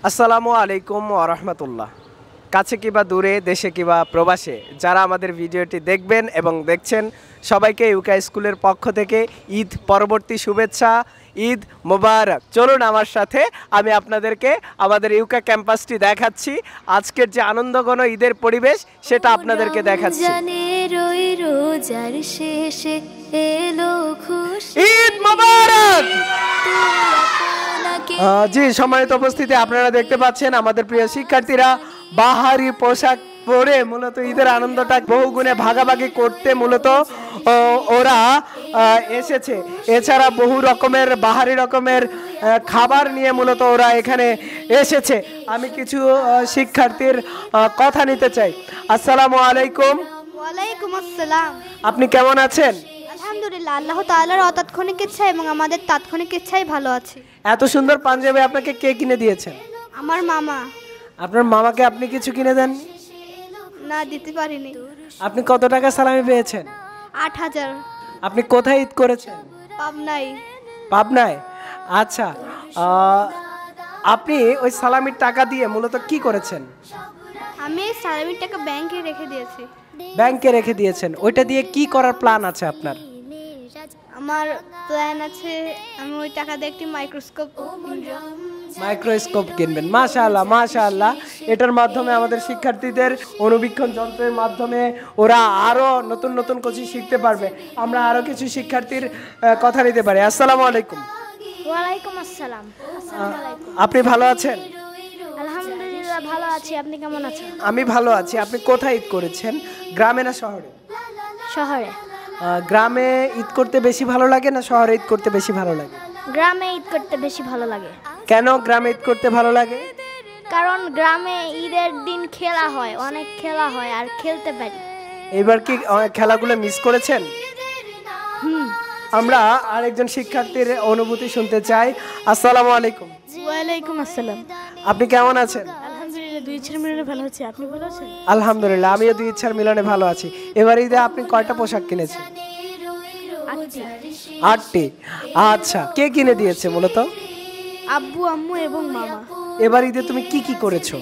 আসসালামু আলাইকুম ওয়া রাহমাতুল্লাহ। কাছে কিবা দূরে, দেশে কিবা প্রবাসে যারা আমাদের ভিডিওটি দেখবেন এবং দেখছেন, সবাইকে ইউকা স্কুলের পক্ষ থেকে ঈদ পরবর্তী শুভেচ্ছা, ঈদ মোবারক। চলুন আমার সাথে, আমি আপনাদেরকে আমাদের ইউকা ক্যাম্পাসটি দেখাচ্ছি। আজকের যে আনন্দঘন ঈদের পরিবেশ সেটা আপনাদেরকে দেখাচ্ছি। ঈদ মোবারক। জি, সম্মানিত উপস্থিতি, আপনারা দেখতে পাচ্ছেন আমাদের প্রিয় শিক্ষার্থীরা বাহারি পোশাক পরে মূলত ঈদের আনন্দটা বহুগুণে ভাগাভাগি করতে মূলত ওরা এসেছে। এছাড়া বহু রকমের বাহারি রকমের খাবার নিয়ে মূলত ওরা এখানে এসেছে। আমি কিছু শিক্ষার্থীর কথা নিতে চাই। আসসালামু আলাইকুম। ওয়ালাইকুম আসসালাম। আপনি কেমন আছেন? আলহামদুলিল্লাহ, আল্লাহ তাআলার অতাৎক্ষণিক ইচ্ছা এবং আমাদের তাৎক্ষণিক ইচ্ছায় ভালো আছি। এত সুন্দর পাঞ্জাবি আপনাকে কে কিনে দিয়েছেন? আমার মামা। আপনার মামাকে আপনি কিছু কিনে দেন? না, দিতে পারিনি। আপনি কত টাকা সালামি পেয়েছেন? ৮,০০০। আপনি কোথায় ঈদ করেছেন? পাবনায়। পাবনায়? আচ্ছা, আপনি ওই সালামির টাকা দিয়ে মূলত কি করেছেন? আমি সালামির টাকা ব্যাংকে রেখে দিয়েছি। ব্যাংকে রেখে দিয়েছেন? ওইটা দিয়ে কি করার প্ল্যান আছে আপনার? আমার প্ল্যান আছে, আমি ওই টাকা দিয়ে একটি মাইক্রোস্কোপ কিনবেন। মাশাআল্লাহ মাশাআল্লাহ। এটার মাধ্যমে আমাদের শিক্ষার্থীদের অনুবীক্ষণ যন্ত্রের মাধ্যমে ওরা আরো নতুন নতুন কিছু শিখতে পারবে। আমরা আরো কিছু শিক্ষার্থীর কথা নিতে পারি। আসসালামু আলাইকুম। ওয়ালাইকুম আসসালাম। আপনি ভালো আছেন? আলহামদুলিল্লাহ ভালো আছি। আপনি কেমন আছেন? আমি ভালো আছি। আপনি কোথায় ঈদ করেছেন, গ্রামে না শহরে? শহরে। গ্রামে ঈদ করতে বেশি ভালো লাগে না শহরে ঈদ করতে বেশি ভালো লাগে? গ্রামে ঈদ করতে বেশি ভালো লাগে। কেন গ্রামে ঈদ করতে ভালো লাগে? কারণ গ্রামে ঈদের দিন খেলা হয়, অনেক খেলা হয় আর খেলতে পারি। এবার কি খেলাগুলো মিস করেছেন? আমরা আরেকজন শিক্ষার্থীর অনুভূতি শুনতে চাই। আসসালামু আলাইকুম। ওয়ালাইকুম আসসালাম। আপনি কেমন আছেন? আলহামদুলিল্লাহ, দুই ইচ্ছার মিলনে ভালো আছি। আপনি ভালো আছেন? আলহামদুলিল্লাহ, আমিও দুই ইচ্ছার মিলনে ভালো আছি। এবার ঈদে আপনি কয়টা পোশাক কিনেছেন? 8টি। আচ্ছা, কে কিনে দিয়েছে মূলত? আব্বু, আম্মু এবং মামা। এবার ঈদে তুমি কি কি করেছো?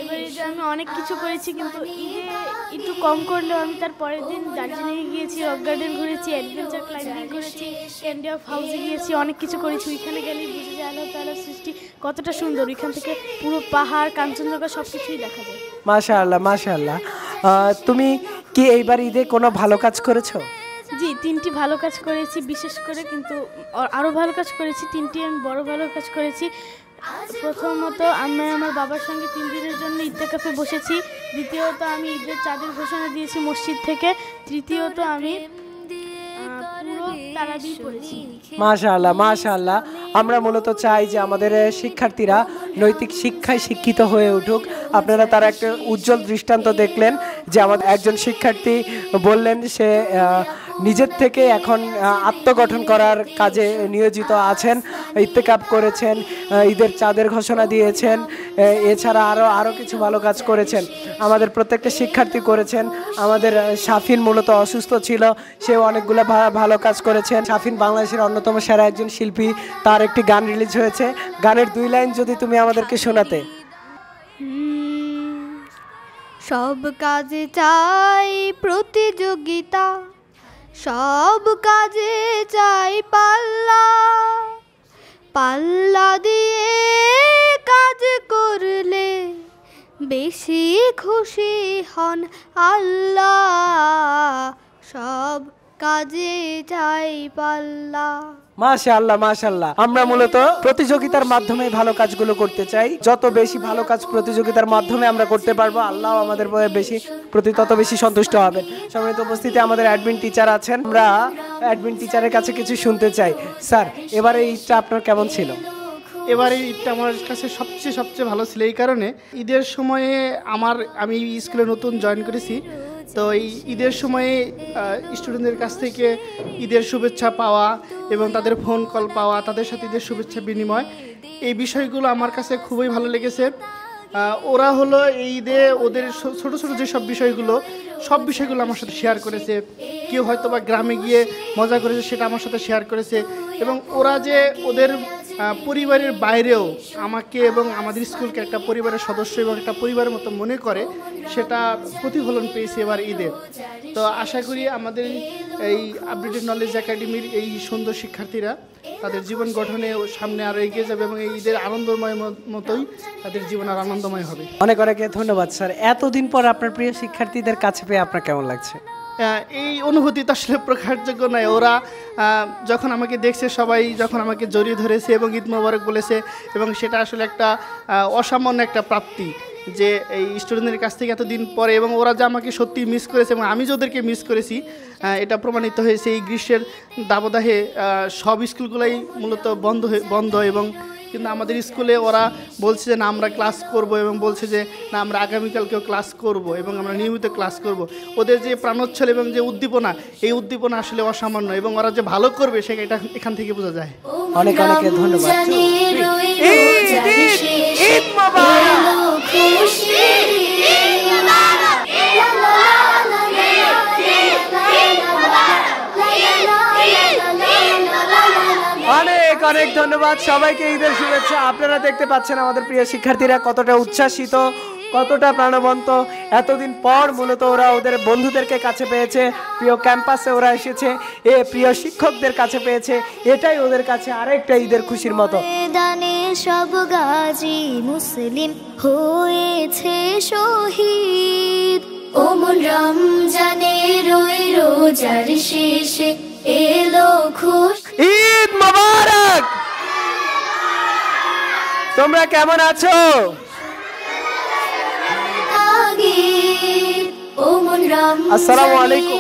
এবার ঈদে আমি অনেক কিছু করেছি, কিন্তু ঈদে একটু কম করলেও আমি তার পরের দিন দার্জিলিংয়ে গিয়েছি, রক গার্ডেন ঘুরেছি, অ্যাডভেঞ্চার ক্লাইম্বিং করেছি, ক্যান্ডি অফ হাউসে গিয়েছি, অনেক কিছু করেছি। ওইখানে গেলেই বুঝে যায় আল্লাহ তাআলার সৃষ্টি কতটা সুন্দর। ওইখান থেকে পুরো পাহাড়, কাঞ্চনজঙ্ঘা সব কিছুই দেখা যায়। মাশাআল্লাহ মাশাআল্লাহ। তুমি কি এইবার ঈদে কোনো ভালো কাজ করেছো? জি, 3টি ভালো কাজ করেছি বিশেষ করে, কিন্তু আরও ভালো কাজ করেছি। 3টি আমি বড় ভালো কাজ করেছি। প্রথমত, আমি আমার বাবার সঙ্গে 3 দিনের জন্য ইত্তেকাফে বসেছি। দ্বিতীয়ত, আমি ঈদের চাঁদের ঘোষণা দিয়েছি মসজিদ থেকে। তৃতীয়ত, আমি পুরো তারাবি পড়েছি। মাশাআল্লাহ মাশাআল্লাহ। আমরা মূলত চাই যে আমাদের শিক্ষার্থীরা নৈতিক শিক্ষায় শিক্ষিত হয়ে উঠুক। আপনারা তার একটা উজ্জ্বল দৃষ্টান্ত দেখলেন যে আমাদের একজন শিক্ষার্থী বললেন সে নিজের থেকে এখন আত্মগঠন করার কাজে নিয়োজিত আছেন, ইত্তেকাফ করেছেন, ঈদের চাঁদের ঘোষণা দিয়েছেন, এছাড়া আরও কিছু ভালো কাজ করেছেন। আমাদের প্রত্যেকটা শিক্ষার্থী করেছেন। আমাদের শাফিন মূলত অসুস্থ ছিল, সেও অনেকগুলো ভালো কাজ করেছেন। শাফিন বাংলাদেশের অন্যতম সেরা একজন শিল্পী। তার একটি গান রিলিজ হয়েছে। গানের 2 লাইন যদি তুমি আমাদেরকে শোনাতে। সব কাজে চাই প্রতিযোগিতা, সব কাজে চাই পাল্লা, পাল্লা দিয়ে কাজ করলে বেশি খুশি হন আল্লাহ, সব কাজে চাই পাল্লা। মাশাআল্লাহ মাশাআল্লাহ। আমরা মূলত প্রতিযোগিতার মাধ্যমে ভালো কাজগুলো করতে চাই। যত বেশি ভালো কাজ প্রতিযোগিতার মাধ্যমে আমরা করতে পারবো, আল্লাহ আমাদের প্রতি তত বেশি সন্তুষ্ট হবেন। সম্মানিত উপস্থিতি, আমাদের অ্যাডমিন টিচার আছেন। আমরা অ্যাডমিন টিচারের কাছে কিছু শুনতে চাই। স্যার, এবারে এই ঈদটা আপনার কেমন ছিল? এবারে ঈদটা আমার কাছে সবচেয়ে ভালো ছিল এই কারণে, ঈদের সময়ে আমি স্কুলে নতুন জয়েন করেছি। তো এই ঈদের সময়ে স্টুডেন্টদের কাছ থেকে ঈদের শুভেচ্ছা পাওয়া এবং তাদের ফোন কল পাওয়া, তাদের সাথে ঈদের শুভেচ্ছা বিনিময়, এই বিষয়গুলো আমার কাছে খুবই ভালো লেগেছে। ওরা হলো এই ঈদে ওদের ছোট ছোট যে সব বিষয়গুলো আমার সাথে শেয়ার করেছে। কেউ হয়তো বা গ্রামে গিয়ে মজা করেছে, সেটা আমার সাথে শেয়ার করেছে। এবং ওরা যে ওদের পরিবারের বাইরেও আমাকে এবং আমাদের স্কুলকে একটা পরিবারের সদস্য এবং একটা পরিবারের মতো মনে করে, সেটা প্রতিফলন পেয়েছে এবার ঈদে। তো আশা করি আমাদের এই আপডেটেড নলেজ একাডেমির এই সুন্দর শিক্ষার্থীরা তাদের জীবন গঠনে সামনে আরও এগিয়ে যাবে এবং এই ঈদের আনন্দময় মতোই তাদের জীবন আর আনন্দময় হবে। অনেক অনেক ধন্যবাদ স্যার। এতদিন পর আপনার প্রিয় শিক্ষার্থীদের কাছে পেয়ে আপনার কেমন লাগছে? এই অনুভূতি তো আসলে প্রকাশযোগ্য নয়। ওরা যখন আমাকে দেখছে, সবাই যখন আমাকে জড়িয়ে ধরেছে এবং ঈদ মোবারক বলেছে, এবং সেটা আসলে একটা অসামান্য একটা প্রাপ্তি যে এই স্টুডেন্টদের কাছ থেকে এতদিন পরে, এবং ওরা যে আমাকে সত্যি মিস করেছে এবং আমি যে ওদেরকে মিস করেছি, এটা প্রমাণিত হয়েছে এই গ্রীষ্মের দাবদাহে। সব স্কুলগুলোই মূলত বন্ধ এবং কিন্তু আমাদের স্কুলে ওরা বলছে যে না আমরা ক্লাস করব, এবং বলছে যে না আমরা আগামীকালকেও ক্লাস করব এবং আমরা নিয়মিত ক্লাস করব। ওদের যে প্রাণোচ্ছল এবং যে উদ্দীপনা, এই উদ্দীপনা আসলে অসামান্য, এবং ওরা যে ভালো করবে সেটা এখান থেকে বোঝা যায়। অনেক অনেক ধন্যবাদ। ঈদ মোবারক। অনেক অনেক ধন্যবাদ সবাইকে, ঈদের শুভেচ্ছা। আপনারা দেখতে পাচ্ছেন আমাদের প্রিয় শিক্ষার্থীরা কতটা উচ্ছ্বাসিত, কতটা প্রাণবন্ত। এতদিন পর মূলত ওরা ওদের বন্ধুদেরকে কাছে পেয়েছে, প্রিয় ক্যাম্পাসে ওরা এসেছে, প্রিয় শিক্ষকদের কাছে পেয়েছে। এটাই ওদের কাছে আরেকটা ঈদের খুশির মতো। সব গাজী মুসলিম হয়েছে শহীদ, ওমন রমজানের ওই রোজার শেষে এলো খুশি। ঈদ মোবারক। তোমরা কেমন আছো? আসসালামু আলাইকুম।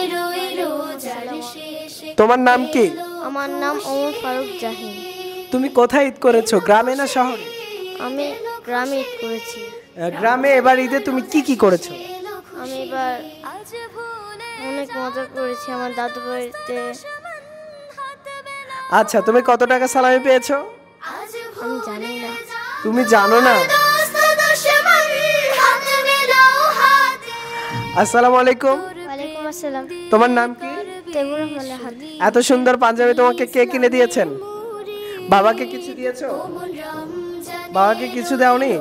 তোমার নাম কি? আমার নাম ওমর ফারুক জাহিন। তুমি কোথায় ঈদ করেছো, গ্রামে না শহরে? আমি গ্রামে ঈদ করেছি। গ্রামে এবার ঈদে তুমি কি কি করেছো? আমি এবার অনেক মজা করেছি আমার দাদু বাড়িতে। আচ্ছা, তুমি কত টাকা সালামি পেয়েছো? আমি জানি না। তুমি জানো না? আসসালামু আলাইকুম। ওয়ালাইকুম আসসালাম। তোমার নাম কি? তেমুর রহমান হাদি। এত সুন্দর পাঞ্জাবি তোমাকে কে কিনে দিয়েছেন? বাবাকে কিছু দিয়েছো? বাবাকে কিছু দাওনি?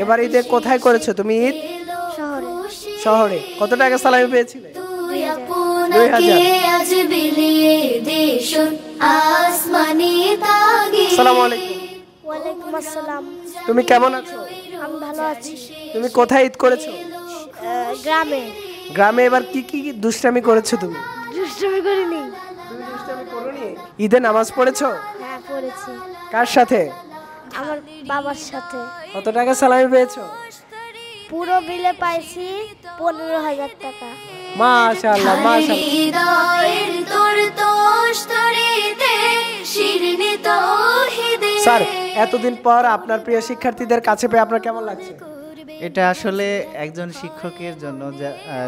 এবার ঈদে কোথায় করেছো তুমি ঈদ? শহরে। শহরে। কত টাকা সালামি পেয়েছিলে? 2000। আসসালামু আলাইকুম। ওয়ালাইকুম আসসালাম। তুমি কেমন আছো? আমি ভালো আছি। তুমি কোথায় ঈদ করেছো? গ্রামে। গ্রামে এবার কি কি দুষ্টামি করেছো তুমি? দুষ্টুমি করিনি। তুমি দুষ্টামি করোনি? ঈদে নামাজ পড়েছো? হ্যাঁ পড়েছি। কার সাথে? আমার বাবার সাথে। কত টাকা সালামি পেয়েছো? পুরো বিলে পাইছি 15,000 টাকা। মাশাআল্লাহ মাশাআল্লাহ। স্যার, এতদিন পর আপনার প্রিয় শিক্ষার্থীদের কাছে পেয়ে আপনার কেমন লাগছে? এটা আসলে একজন শিক্ষকের জন্য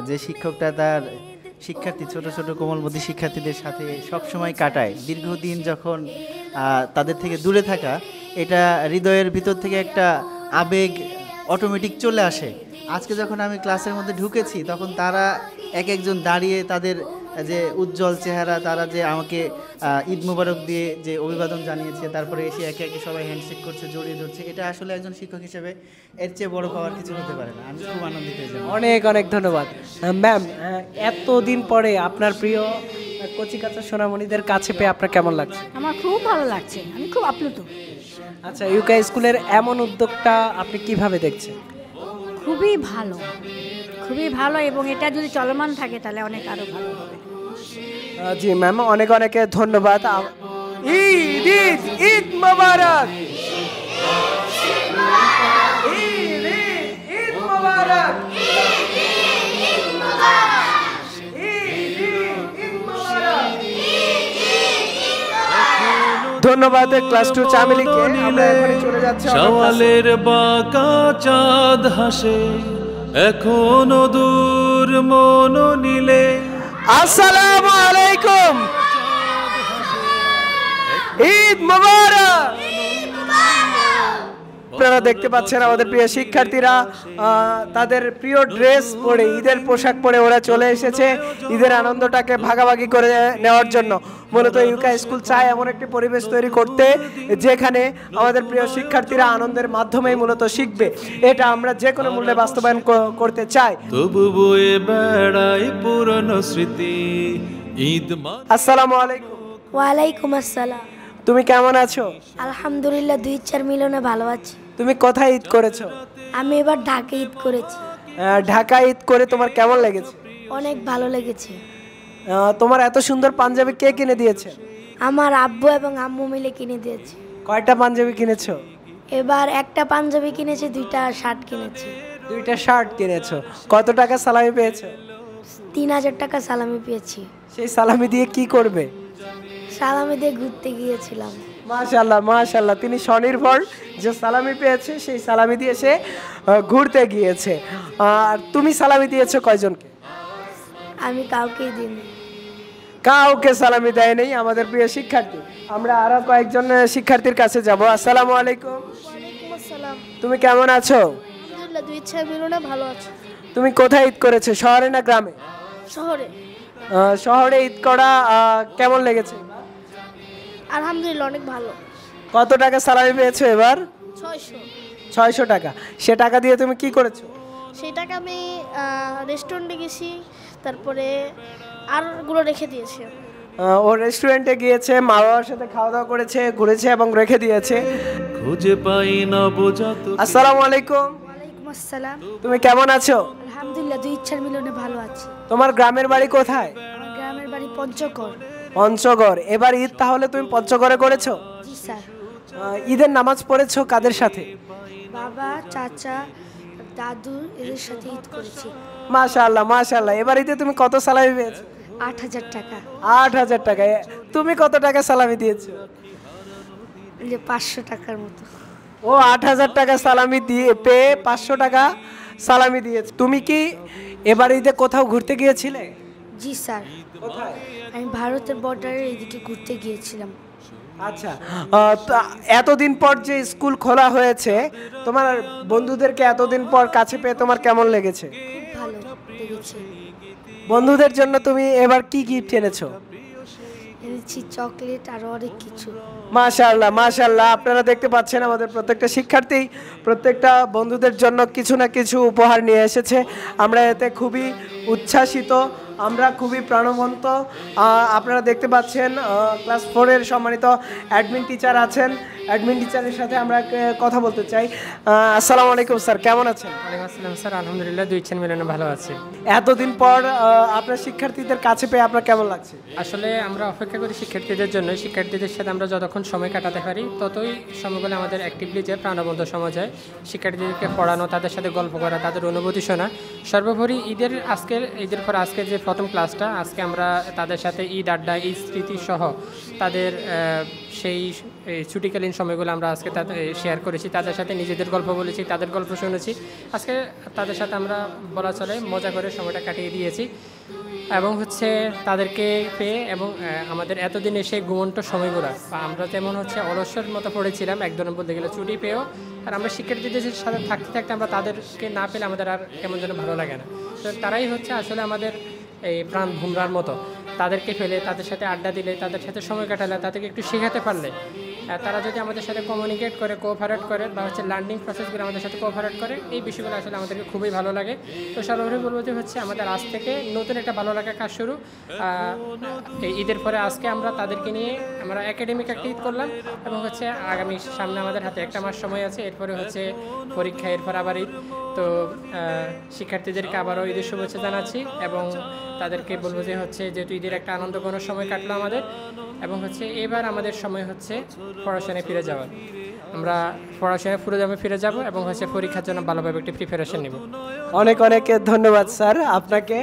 যে শিক্ষকটা তার শিক্ষার্থী, ছোট ছোট কোমলমতি শিক্ষার্থীদের সাথে সবসময় কাটায়, দীর্ঘদিন যখন তাদের থেকে দূরে থাকা, এটা হৃদয়ের ভিতর থেকে একটা আবেগ অটোমেটিক চলে আসে। আজকে যখন আমি ক্লাসের মধ্যে ঢুকেছি, তখন তারা এক একজন দাঁড়িয়ে তাদের যে উজ্জ্বল চেহারা, তারা যে আমাকে ঈদ মুবারক দিয়ে যে অভিবাদন জানিয়েছে, তারপরে এসে একে একে সবাই হ্যান্ডশেক করছে, জড়িয়ে ধরছে, এটা আসলে একজন শিক্ষক হিসেবে এর চেয়ে বড় পাওয়ার কিছু হতে পারে না। আমি খুব আনন্দিত। অনেক অনেক ধন্যবাদ ম্যাম। এতদিন পরে আপনার প্রিয় কচিকাঁচা সোনামণিদের কাছে পেয়ে আপনার কেমন লাগছে? আমার খুব ভালো লাগছে, আমি খুব আপ্লুত। আচ্ছা, ইউকে স্কুলের এমন উদ্যোগটা আপনি কিভাবে দেখছেন? খুবই ভালো, খুবই ভালো, এবং এটা যদি চলমান থাকে তাহলে অনেক আরো ভালো হবে। জি ম্যাম, অনেক অনেক ধন্যবাদ। ঈদ ঈদ ঈদ মোবারক। ঈদ ঈদ ঈদ মোবারক। ধন্যবাদ ক্লাস 2 চামেলিকে। আমরা এখনই চলে যাচ্ছি শাওয়ালের বাঁকা চাঁদ হাসে, এখনো দূর মন নিলে। আসসালামু আলাইকুম। ঈদ মোবারক। আপনারা দেখতে পাচ্ছেন আমাদের প্রিয় শিক্ষার্থীরা তাদের প্রিয় ড্রেস পরে, ঈদের পোশাক পরে ওরা চলে এসেছে ঈদের আনন্দটাকে ভাগাভাগি করে নেওয়ার জন্য। মূলত ইউকা স্কুল চায় এমন একটি পরিবেশ তৈরি করতে যেখানে আমাদের প্রিয় শিক্ষার্থীরা আনন্দের মাধ্যমেই মূলত শিখবে। এটা আমরা যে কোনো মূল্যে বাস্তবায়ন করতে চাই। তবু বয়ে বেড়াই পুরনো স্মৃতি ঈদ। আসসালামু আলাইকুম। ওয়ালাইকুম আসসালাম। তুমি কেমন আছো? আলহামদুলিল্লাহ, 2-4 মিলনে ভালো আছি। তুমি কোথায় ঈদ করেছো? আমি এবার ঢাকা ঈদ করেছি। ঢাকা ঈদ করে তোমার কেমন লেগেছে? অনেক ভালো লেগেছে। তোমার এত সুন্দর পাঞ্জাবি কে কিনে দিয়েছে? আমার আব্বু এবং আম্মু মিলে কিনে দিয়েছে। কয়টা পাঞ্জাবি কিনেছো? এবার একটা পাঞ্জাবি কিনেছি, 2টা শার্ট কিনেছি। 2টা শার্ট কিনেছো। কত টাকা সালামি পেয়েছো? 3000 টাকা সালামি পেয়েছি। সেই সালামি দিয়ে কি করবে? সালামি দিয়ে ঘুরতে গিয়েছিলাম। মাশাআল্লাহ মাশাআল্লাহ, তিনি স্বনির্ভর, যে সালামি পেয়েছে সেই সালামি দিয়ে সে ঘুরতে গিয়েছে। আর তুমি সালামি দিয়েছো কয়জনকে? আমি কাউকেই দিইনি। কাউকে সালামি দেয় নেই আমাদের প্রিয় শিক্ষার্থী। আমরা আরো কয়েকজন শিক্ষার্থীর কাছে যাব। আসসালামু আলাইকুম। ওয়ালাইকুম আসসালাম। তুমি কেমন আছো? আলহামদুলিল্লাহ, 2-4 মিলনে ভালো আছি। তুমি কোথায় ঈদ করেছো, শহরে না গ্রামে? শহরে। শহরে ঈদ করা কেমন লেগেছে? আলহামদুলিল্লাহ, অনেক ভালো। কত টাকা সালামি পেয়েছো এবার? 600। 600 টাকা। সে টাকা দিয়ে তুমি কি করেছো? সেই টাকা আমি রেস্টুরেন্টে গেছি, তারপরে আরগুলো রেখে দিয়েছি। ও রেস্টুরেন্টে গিয়েছে, মা বাবার সাথে খাওয়া দাওয়া করেছে, ঘুরেছে এবং রেখে দিয়েছে। খুঁজে পাই না বোঝাতো। আসসালামু আলাইকুম। ওয়ালাইকুম আসসালাম। তুমি কেমন আছো? আলহামদুলিল্লাহ, 2-4 মিলনে ভালো আছি। তোমার গ্রামের বাড়ি কোথায়? আমার গ্রামের বাড়ি পঞ্চগড়। পঞ্চগড়। এবার ঈদ তাহলে তুমি পঞ্চগড়ে করেছো? জি স্যার। ঈদের নামাজ পড়েছো কাদের সাথে? বাবা, চাচা, দাদু এদের সাথে ঈদ করেছি। মাশাআল্লাহ মাশাআল্লাহ। এবার ঈদে তুমি কত সালামি পেয়েছো? 8000 টাকা। 8000 টাকা। তুমি কত টাকা সালামি দিয়েছো? 500 টাকার মতো। ও 8000 টাকা সালামি দিয়ে পেয়ে 500 টাকা সালামি দিয়েছে। তুমি কি এবার ঈদে কোথাও ঘুরতে গিয়েছিলে? জি স্যার। কোথায়? আমি ভারতের বর্ডারের এদিকে ঘুরতে গিয়েছিলাম। আচ্ছা, তা এতদিন পর যে স্কুল খোলা হয়েছে, তোমার বন্ধুদেরকে এতদিন পর কাছে পেয়ে তোমার কেমন লেগেছে? খুব ভালো লেগেছে। বন্ধুদের জন্য তুমি এবার কি গিফট এনেছো? এনেছি চকলেট আর অনেক কিছু। মাশাআল্লাহ মাশাআল্লাহ। আপনারা দেখতে পাচ্ছেন আমাদের প্রত্যেকটা শিক্ষার্থী প্রত্যেকটা বন্ধুদের জন্য কিছু না কিছু উপহার নিয়ে এসেছে। আমরা এতে খুবই উচ্ছ্বাসিত, আমরা খুবই প্রাণবন্ত। আপনারা দেখতে পাচ্ছেন ক্লাস 4-এর সম্মানিত অ্যাডমিন টিচার আছেন। অ্যাডমিন টিচারের সাথে আমরা কথা বলতে চাই। আসসালামু আলাইকুম স্যার, কেমন আছেন? ওয়ালাইকুম আসসালাম স্যার, আলহামদুলিল্লাহ, 2-4 মিলনে ভালো আছি। এতদিন পর আপনার শিক্ষার্থীদের কাছে পেয়ে আপনার কেমন লাগছে? আসলে আমরা অপেক্ষা করি শিক্ষার্থীদের জন্য। শিক্ষার্থীদের সাথে আমরা যতক্ষণ সময় কাটাতে পারি ততই সময়গুলো আমাদের অ্যাক্টিভলি যে প্রাণবন্ত সময় যায়। শিক্ষার্থীদেরকে পড়ানো, তাদের সাথে গল্প করা, তাদের অনুভূতি শোনা। সর্বোপরি ঈদের পর আজকের যে প্রথম ক্লাসটা, আজকে আমরা তাদের সাথে ঈদ আড্ডা, ঈদ স্মৃতি সহ তাদের সেই ছুটিকালীন সময়গুলো আমরা আজকে তাদের শেয়ার করেছি। তাদের সাথে নিজেদের গল্প বলেছি, তাদের গল্প শুনেছি। আজকে তাদের সাথে আমরা বলা চলে মজা করে সময়টা কাটিয়ে দিয়েছি এবং তাদেরকে পেয়ে এবং আমাদের এতদিন এসে ঘুমন্ত সময়গুলো আমরা যেমন অলস্যের মতো পড়েছিলাম এক ধরনের বলতে গেলে, ছুটি পেয়েও। আর আমরা শিক্ষার্থীদের সাথে থাকতে থাকতে আমরা তাদেরকে না পেলে আমাদের আর কেমন যেন ভালো লাগে না। তো তারাই আসলে আমাদের এই প্রাণ ভুমরার মতো। তাদেরকে ফেলে তাদের সাথে আড্ডা দিলে, তাদের সাথে সময় কাটালে, তাদেরকে একটু শেখাতে পারলে, তারা যদি আমাদের সাথে কমিউনিকেট করে, কোঅপারেট করে বা লার্নিং প্রসেসগুলো আমাদের সাথে কোঅপারেট করে, এই বিষয়গুলো আসলে আমাদেরকে খুবই ভালো লাগে। তো সর্বোপরি বলবো যে আমাদের আজ থেকে নতুন একটা ভালো লাগা কাজ শুরু। এই ঈদের পরে আজকে আমরা তাদেরকে নিয়ে আমরা একাডেমিক একটা ঈদ করলাম এবং আগামী সামনে আমাদের হাতে 1 মাস সময় আছে। এরপরে পরীক্ষা, এরপর আবার ঈদ। তো শিক্ষার্থীদেরকে আবারও ঈদের শুভেচ্ছা জানাচ্ছি এবং তাদেরকে বলবো যে যেহেতু ঈদের একটা আনন্দঘন সময় কাটলো আমাদের এবং এবার আমাদের সময় পড়াশোনায় ফিরে যাওয়ার। আমরা পড়াশোনায় ফিরে যাব এবং পরীক্ষার জন্য ভালোভাবে একটি প্রিপারেশন নেব। অনেক অনেক ধন্যবাদ স্যার আপনাকে।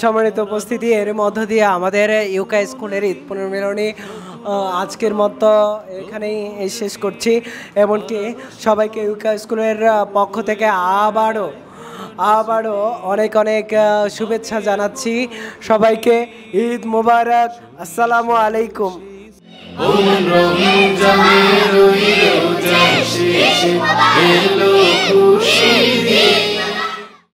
সম্মানিত উপস্থিতি, এর মধ্য দিয়ে আমাদের ইউকা স্কুলের ঈদ পুনর্মিলনী আজকের মতো এখানেই শেষ করছি। এমনকি সবাইকে ইউকা স্কুলের পক্ষ থেকে আবারও অনেক অনেক শুভেচ্ছা জানাচ্ছি সবাইকে। ঈদ মোবারক। আসসালামু আলাইকুম। রমজানের ওই রোজা শেষে এলো